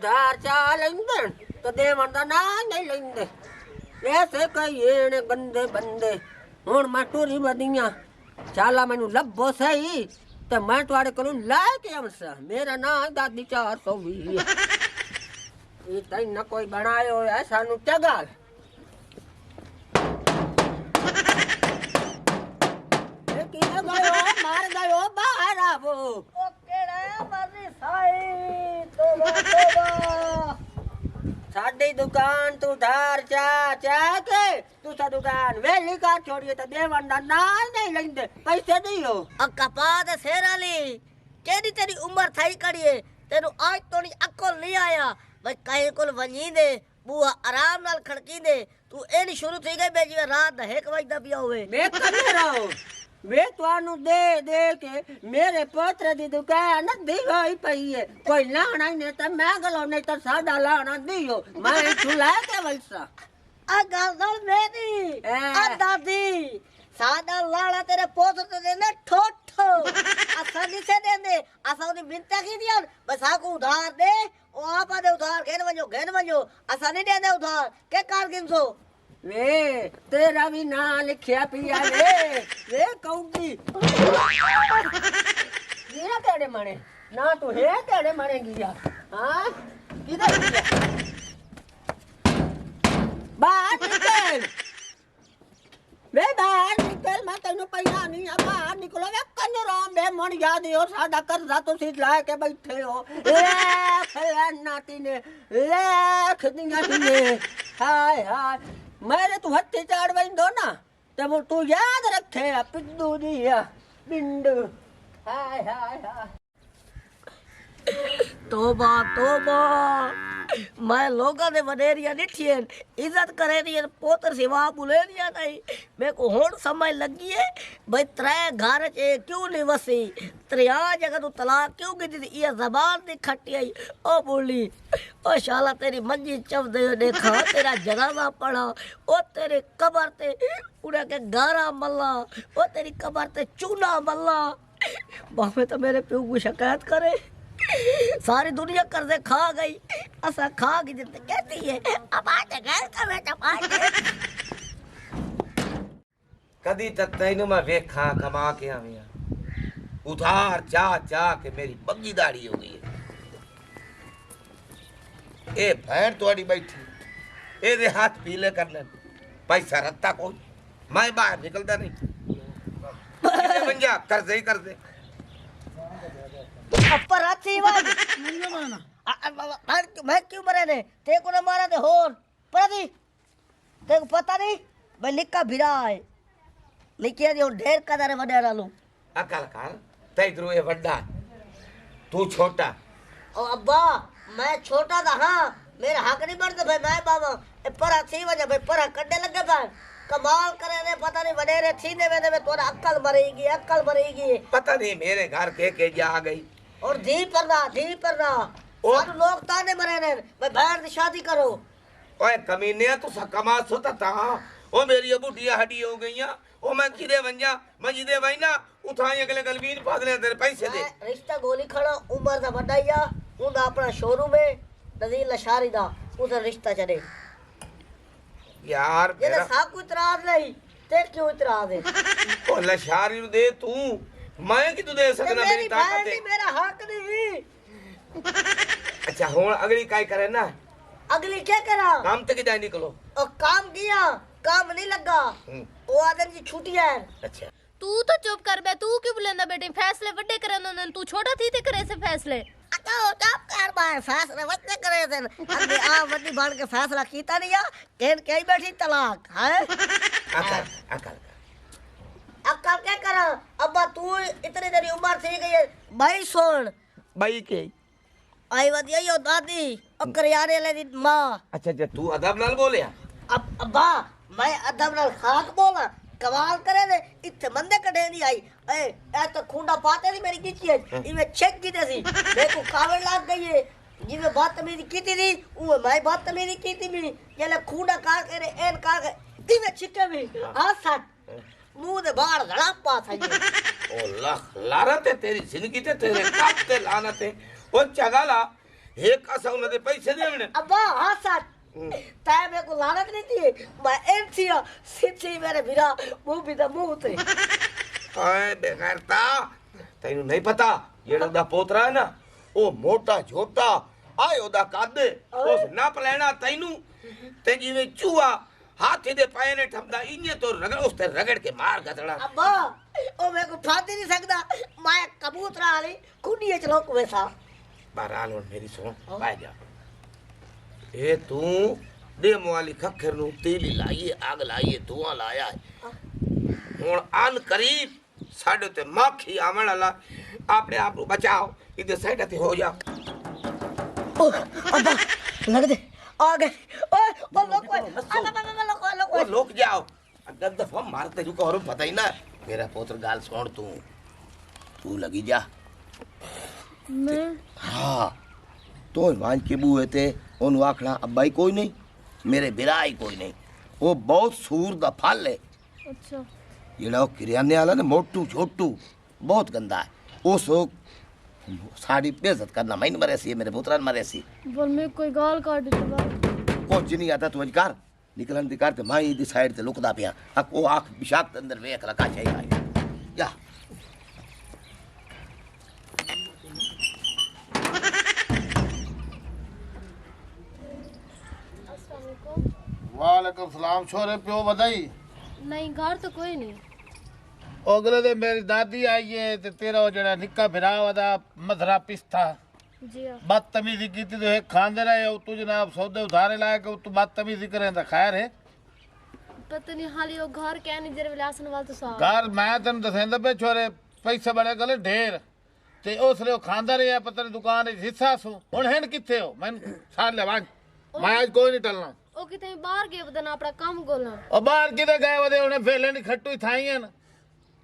उधार चा लेंदे तो देवन दा ना नहीं लेंदे ऐसे कई ने गंदे बंदे हुण मैं टूरी बदियां चाला मैनू लभो सही ते मैं तुआड़े कोलों लै के आवसा मेरा ना दादी 420 ये तई न कोई बनायो है सानू चगाल ए किने गयो मार गयो बाहर आवो ओ केड़ा मरनी साई तोबा साडी दुकान तू धार चा चा के तू सा दुकान वेली का छोड़िए तो देवन दा ना नहीं लेंदे पैसे दियो आ कपा दे शेराली केडी तेरी उम्र थाई कड़िए तेनु आज तोड़ी अक्ल नहीं आया भाई कहीं कोल वनी दे बुआ आराम नाल खड़की दे तू एनी शुरू थई गई बे जिवे रात दा 1 बजे दा पिया होवे मैं कने रहो वे तुआनू दे दे के मेरे पोतरे दी दुकान दी होई पई है कोई लाना ही नहीं तो मैं गलो नहीं तो सादा लाना दियो मैं छुला के वैसा आ गल मेरी आ दादी सादा लाड़ा तेरे पोतरे दे ने ठोठो असा नहीं से दे असा ओदी मिनता की दिया बस आको उधार दे ओ आपा दे उधार घेन वजो असा नहीं दे उधार के कार गिनसो वे तेरा भी ना लिखिया पिया वे कौड़ी ये तेरे मने ना तू है तेरे मने गिया हां किधर गया बाहर निकल वे बाहर निकल मैं तेनू पैसा नहीं आ बाहर निकलो वे कन्नरो बे मन याद हो साडा कर्जा तुसी ला के बैठे हो ले नाती ने लेख दिया ने हाय हाय मेरे तू हत्थे चाड़ वेंदो ना ते वो तू याद रखे पिद्दू दिया बिंदु हाय हाय हाय तोबा मैं लोगा दे वडेरिया निठियन इज्जत करे नी पोतर सिवा बुलेरिया नहीं मैं को होड़ समय लगी है भाई त्रै घर च क्यों नहीं वसी त्रिया जगह तू तलाक क्यों की दी ये जबान दी खट्टी आई ओ बोली ओ शाला तेरी मंजी चवदे देखा तेरा जनाजा पड़ा ओ तेरे कब्र ते उड़ा के गारा मल्ला ओ तेरी कब्र ते चूना मल्ला बापे तो मेरे प्यो को शिकायत करे सारी दुनिया कर्जे खा गई असा खा गई जितने कहती है अब आज घर का बेटा पाए कदी तक तैनू मैं वेखा कमा के आविया उधार जा जा के मेरी बग्गी दाढ़ी हो गई है ए भैन तोड़ी बैठी ए दे हाथ पीले कर ले पैसा रत्ता कोई मैं बाहर निकलता नहीं बन जा कर्जे ही कर दे अपर अच्छी बात मैं क्यों मरे ने ते को ना मारा ते होर पता ते को पता नहीं मैं निक्का भिड़ा है निक्के दी ढेर कदर वडेरा लो अकल कर तैदरो ये वड्डा तू छोटा ओ अब्बा मैं छोटा था हां मेरा हक नहीं बनता भाई मैं बाबा ए परा थी वजह भाई परा कड्डे लगे भाई कमाल करे ने पता नहीं वडेरे थी ने में तोरा अक्ल मरेगी पता नहीं मेरे घर के जा गई और धी पर ना और लोग ताने मरे ने भाई बहन की शादी करो ओए कमीने तू सकमा सुता था ओ मेरी बुढ़िया हड्डी हो गईया ओ मैं किदे वंजा मैं जिदे वैना उठाई अगले गलवीन पादले तेरे पैसे दे रिश्ता गोली खड़ा उमर दा वडाइया उंदा अपना शोरूम है नजीर लशारी दा उधर रिश्ता चले यार ये सा कोई इतराज नहीं ते क्यों इतराज है ओ लशारी दे तू मैं कि तू दे सकना मेरी ताकत है मेरा हक नहीं अच्छा हुन अगली काय करे ना अगली क्या करा काम तक जाए निकलो और काम किया काम नहीं लगा वो आदमी की छुट्टी है अच्छा तू तो चुप कर बे तू क्यों बुलेंदा बेटे फैसले बड़े करन तू छोटा थी ते करे से फैसले तो चुप कर भाई फैसले बड़े करे थे अबे आ बड़ी बन के फैसला कीता नहीं या केन कई बैठी तलाक है अकल अक्कल क्या करा अब्बा तू इतनी देरी उम्र थी गई है भाई सुन भाई के आई वदिया यो दादी और करियाने ले दी मां अच्छा अच्छा तू अदब नाल बोले अब अब्बा मैं अदब नाल खाक बोला कमाल करे ने इत्थे मंदे कढे नहीं आई ए तो खूंडा पाते दी मेरी कीची है इमे चेक की थी देखो कावड़ लाग गई है जिवे बदतमीजी कीती थी वो मैं बदतमीजी कीती भी ये ले खूंडा का करे एन का इमे छिटे भी हां सट मुंह दे बाहर धड़ापा था ओ लख लारत है तेरी जिंदगी ते तेरे काप ते लानत है ओ चगाला एक असा उन्हां दे पैसे देवणे अब्बा हाँ सच तै मेरे को लानत नहीं दी मैं एमसीआ सिद्धि मेरे बिरा मुंह भी दा मुंह ते आए बेगैरता तैनू नहीं पता जेड़ा दा पोतरा है ना ओ मोटा झोटा आए ओदा कादे उस नप लेना तैनू ते जिवें चूहा हाथी दे पाए ने ठमदा इने तो रगड़ उस ते रगड़ के मार गतड़ा अब्बा ओ मेरे को फाती नहीं सकदा मैं कबूतरा वाली कुंडी च लोक वैसा बहरहाल हुण मेरी सुन बाय जा ए तू दे मोवाली खखर नु तेली लाईए आग लाईए धुआं लाया हुण अन करीब साडे ते माखी आवन वाला अपने आप नु बचाओ इधर साइड ते हो जा ओ अब्बा लग दे आ गए ओए ओ लोक ओए लोक ओ लोग जाओ अगर दफा मारते रुको और पता ही ना मेरा पुत्र गाल सुन तू लगी जा मैं हाँ तो मान के बूए ते ओनु आखना अब्बाई कोई नहीं मेरे बिराई कोई नहीं वो बहुत सूर दा फल है अच्छा जेड़ा किरियाने वाला ना मोटू छोटू बहुत गंदा है उस साड़ी बेइज्जत करना मैंने मरे सी मेरे पुत्र ने मरे सी बोल मैं कोई गाल काट दे कुछ नहीं आता तू कर निकलन दी कर ते माई दी साइड ते लुकदा पिया ओ आंख बिशाक अंदर वेख रखा चाहिए जा वालेकुम सलाम छोरे प्यो बधाई नहीं घर तो कोई नहीं अगले दिन मेरी दादी आई है ते तेरा जड़ा निक्का भिरा वदा मधरा पिस्ता जी हाँ बदतमीजी की तो एक खांदे रहे हो तू जनाब सौदे उधारे लाए के तू बदतमीजी करे तो खैर है पता नहीं हाली वो घर क्या नहीं जरे विलासन वाल तो साहब घर मैं तेन दसेंदा पे छोरे पैसे बड़े गले ढेर ते उसले खांदा रहा पता नहीं दुकान हिस्सा सू हुन हैन किथे हो मैं सार ले मैं आज कोई नहीं टलना ओ किते बाहर गए बदन अपना काम गोलना और बाहर किते गए वदे उन्हें फेले नहीं खट्टू थाई हैं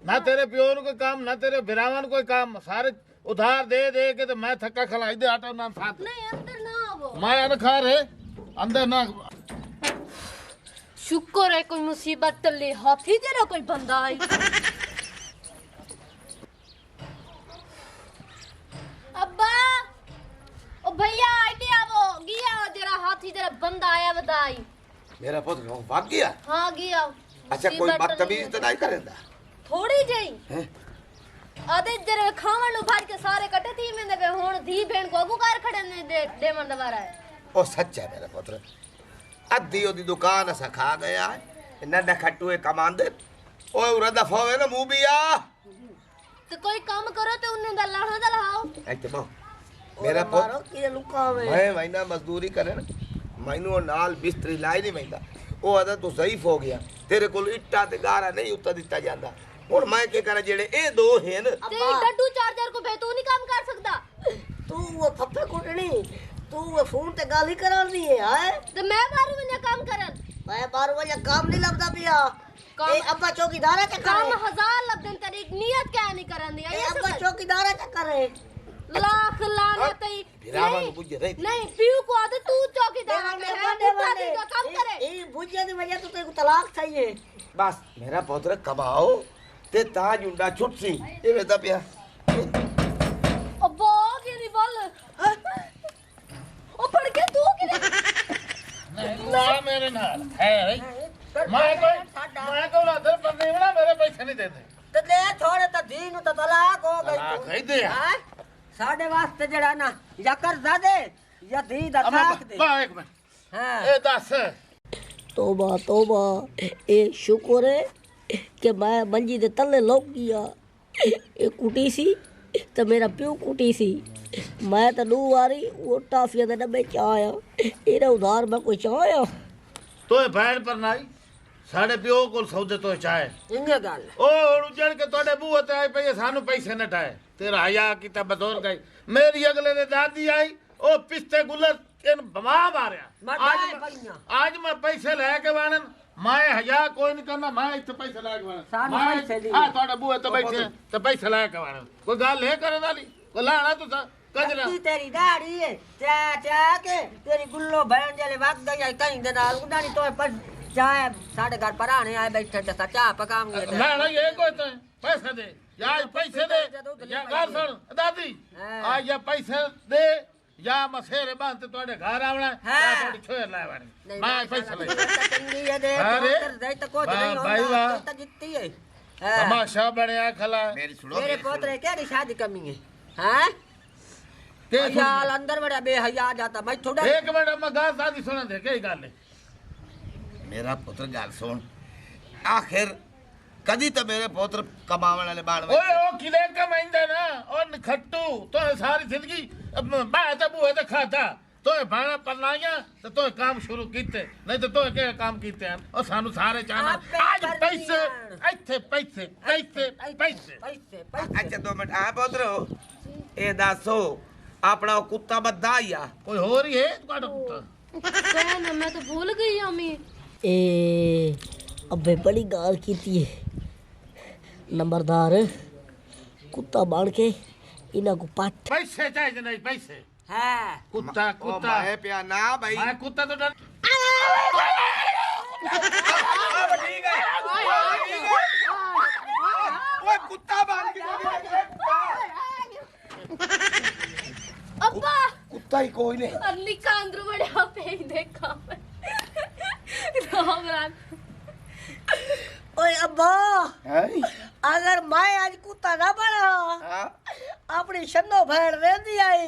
ना तेरे प्यो नु कोई काम ना तेरे बिरावन कोई काम सारे उधार दे दे के तो मैं थक्का खलाई दे आटा ना साथ नहीं अंदर ना आवो मैं अन खा रे अंदर ना शुक्र है कोई मुसीबत टली हाथी जरा कोई बंदा आई अब्बा ओ भैया आईटी आवो गिया जरा हाथी जरा बंदा आया बदाई मेरा पुत्र भाग गया हां गिया अच्छा कोई बदतमीजी तो नहीं करेंदा थोड़ी जई हैं आदे जरे खावन नु फाड़ के सारे कटे थी मैंने वे हुन धी भेण को अगू कार खड़े ने दे देमन दवारा है ओ सच है मेरा पुत्र अद्धी ओदी दुकान असा खा गया है नड्डा खट्टू कमांदे ओए उरा दफा होवे ना मुंह बिया तो कोई काम करो तो उन्हें दा लाहा दा लाओ ऐते बो मेरा पुत्र मारो की लुकावे मैं महीना मजदूरी करे ना मैनू नाल बिस्तरी लाई नहीं मैंदा ओ आदा तू ज़ईफ हो गया तेरे कोल इट्टा ते गारा नहीं उत्ता दिता जांदा हुन मैं के करा जेड़े ए दो हैं ते डड्डू चार्जर को भेतू नहीं काम कर सकदा तू वो फप्पे कुटनी तू वो फोन ते गाली करानी है हाय तो मैं मारू वने काम करन मैं बार वजह काम नहीं लगदा पिया काम- ए अब्बा चौकीदार है काम करे हजार लबदन तेरी नियत क्या नहीं करन दी ए ये अब्बा समझ चौकीदार है करे लाख लानत है फिरावा नु बुझे नहीं नहीं पीऊ को आदत तू चौकीदार में है बुढ़ा दी का काम करे ए बुझे दी वजह तो तेरे को तलाक चाहिए बस मेरा पुत्र कमाओ ते ताज उंडा छुटसी ए वेदा पिया अब्बा के नहीं बोल ओ पड़ के तू के नहीं ला मेरे नाल है रे मैं कोई उधर पर नहीं बना मेरे पैसे नहीं देते ते ले थोड़े तो धी नु तो तलाक हो गई तलाक है दे हैं? साडे वास्ते जड़ा ना या कर्जा दे या धी दा ताक दे बा एक मिनट हां ए दस तोबा ए शुक्र है कि मैं मंजी दे तले लौक गया ए कुटी सी तो मेरा प्यो कुटी सी मैं तो नू वारी वो टाफिया दे डब्बे च आया एरा उधार मैं कोई चाया तो भैन पर नाई साढ़े प्यो को सौदे तो चाहे इंगे गल ओ उजड़ के तोड़े बूहे ते आई पे सानू पैसे न टाए तेरा हया की तब बदौर गई मेरी अगले ने दादी आई ओ पिस्ते गुलर इन बमा मारया आज मैं पैसे लेके वाणन मैं हया कोई नहीं करना मैं इत्थे पैसे लेके वाणन सानू पैसे दी। हां तोड़े बूहे ते बैठे ते पैसे लेके वाणन कोई गल है करे वाली कोई लाना तू कजरा की तेरी दाढ़ी है चा चा के तेरी गुल्लो बहन जले वग गई कहीं दे नाल उडानी तो पर चाय साडे घर पराने आए बैठे ते चाय पकाऊंगे ना ना ये कोई तो पैसे दे या पैसे दे या गाल सुन दादी हाँ। आज या पैसे दे या मसेरे बांध ते तोड़े घर आवना हाँ। या थोड़ी छोड़ लावनी नहीं, मैं नहीं, पैसा ले चंगी है दे अरे, दे तो कुछ वाह, नहीं भाई, होगा वाह। तो जीतती है हाँ। तमाशा बढ़िया खला मेरी सुनो मेरे मेरी सुनो। पोतरे क्या शादी कमी है हाँ के हयाल अंदर बड़ा बेहया आ जाता मैं थोड़ा एक मिनट मैं गाल शादी सुना दे कई गल है मेरा पुत्र गाल सुन आखिर कदी तो मेरे पुत्र कमावन वाले बाल ओए ओ किले कमाइंदा ना और खट्टू तो सारी जिंदगी बात बूहे ते खाता तो भाड़ा पलाया तो काम शुरू कीते नहीं तो के काम कीते हैं और सानू सारे चाहना आपे आज कर पैसे दिया। ਇੱਥੇ पैसे पैसे पैसे पैसे अच्छा 2 मिनट आ पुत्र ए दसो अपना वो कुत्ता बद्दा ही आ कोई हो रही है ਤੁਹਾਡਾ ਪੁੱਤ कहना मैं तो भूल गई अम्मी ए अबे बड़ी गाल कीती है नंबरदार कुत्ता बांध के इन्हें को पाट पैसे चाहिए नहीं पैसे हाँ कुत्ता ओ कुत्ता मैं पिया ना भाई मैं कुत्ता तो डर ओए कुत्ता बांध के अब्बा कुत्ता ही कोई नहीं अन्नी कांद्रू बड़ा पे देखा राम राम ओए अब्बा है अगर मैं आज कुत्ता ना बना हां अपनी शनो भेड़ दे दी आई